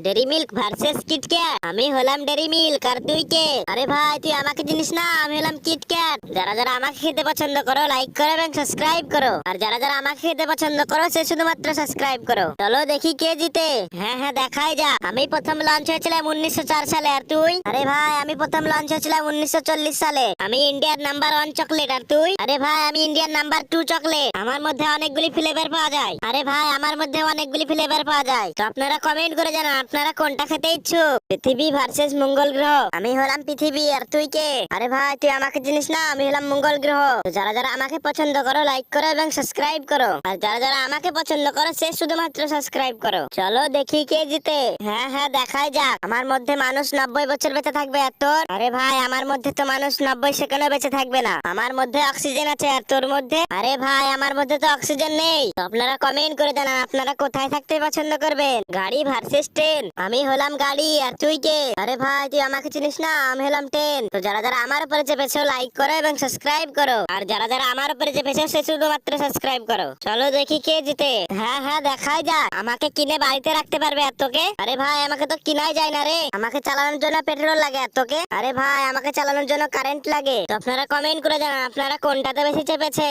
Dairy milk versus KitKat. আমি হলাম dairy milk আর তুই কে? আরে ভাই তুই আমাকে চিনিস না, আমি হলাম কিটক্যাট। যারা যারা আমাকে খেতে পছন্দ করো লাইক করো এবং সাবস্ক্রাইব করো, আর যারা যারা আমাকে খেতে পছন্দ করো সে শুধুমাত্র সাবস্ক্রাইব করো। চলো দেখি কে জিতে। হ্যাঁ হ্যাঁ দেখাই যা। আমি প্রথম লঞ্চ হয়েছিলাম 1904 সালে, আর তুই? আরে ভাই আমি প্রথম লঞ্চ হয়েছিলাম 1940 সালে। আমি ইন্ডিয়ার নাম্বার 1 চকলেট, আর তুই? আরে ভাই আমি ইন্ডিয়ার নাম্বার 2 চকলেট। আমার মধ্যে অনেকগুলি ফ্লেভার পাওয়া যায়। আরে ভাই আমার মধ্যে অনেকগুলি ফ্লেভার পাওয়া যায়। তো আপনারা কমেন্ট করে জানান আপনারা কোনটা খেতে ইচ্ছুক। পৃথিবী ভার্সেস মঙ্গল গ্রহ। আমি হলাম পৃথিবী, আর তুই কে? আরে ভাই তুই আমাকে চিনিস না, আমি হলাম মঙ্গল গ্রহ। তো যারা যারা আমাকে পছন্দ করো লাইক করো এবং সাবস্ক্রাইব করো, আর যারা যারা আমাকে পছন্দ করো সে শুধুমাত্র সাবস্ক্রাইব করো। চলো দেখি কে জিতে। হ্যাঁ হ্যাঁ দেখাই যাক। আমার মধ্যে মানুষ 90 বছর বেঁচে থাকবে, আর তোর? আরে ভাই আমার মধ্যে তো মানুষ 90 সেকেন্ডও বেঁচে থাকবে না। আমার মধ্যে অক্সিজেন আছে, আর তোর মধ্যে? আরে ভাই আমার মধ্যে তো অক্সিজেন নেই। তো আপনারা কমেন্ট করে জানান আপনারা কোথায় থাকতে পছন্দ করবেন, গাড়ি ভার্সেস ট্রেন। আমি হলাম গাড়ি, আর তুই কে? আরে ভাই তুই আমাকে চিনিস না, আমি হলাম ট্রেন। তো যারা যারা আমার উপরে চেপেছো লাইক করো এবং সাবস্ক্রাইব করো, আর যারা যারা আমার উপরে চেপেছো সে শুধুমাত্র সাবস্ক্রাইব করো। চলো দেখি কে জিতে। হ্যাঁ হ্যাঁ দেখাই যাক। আমাকে কিনে বাড়িতে রাখতে পারবে আর তোকে? আরে ভাই আমাকে তো কিনাই যায় না রে। আমাকে চালানোর জন্য পেট্রোল লাগে, আর তোকে? আরে ভাই আমাকে চালানোর জন্য কারেন্ট লাগে। তো আপনারা কমেন্ট করে জানান আপনারা কোনটাতে বেশি চেপেছে।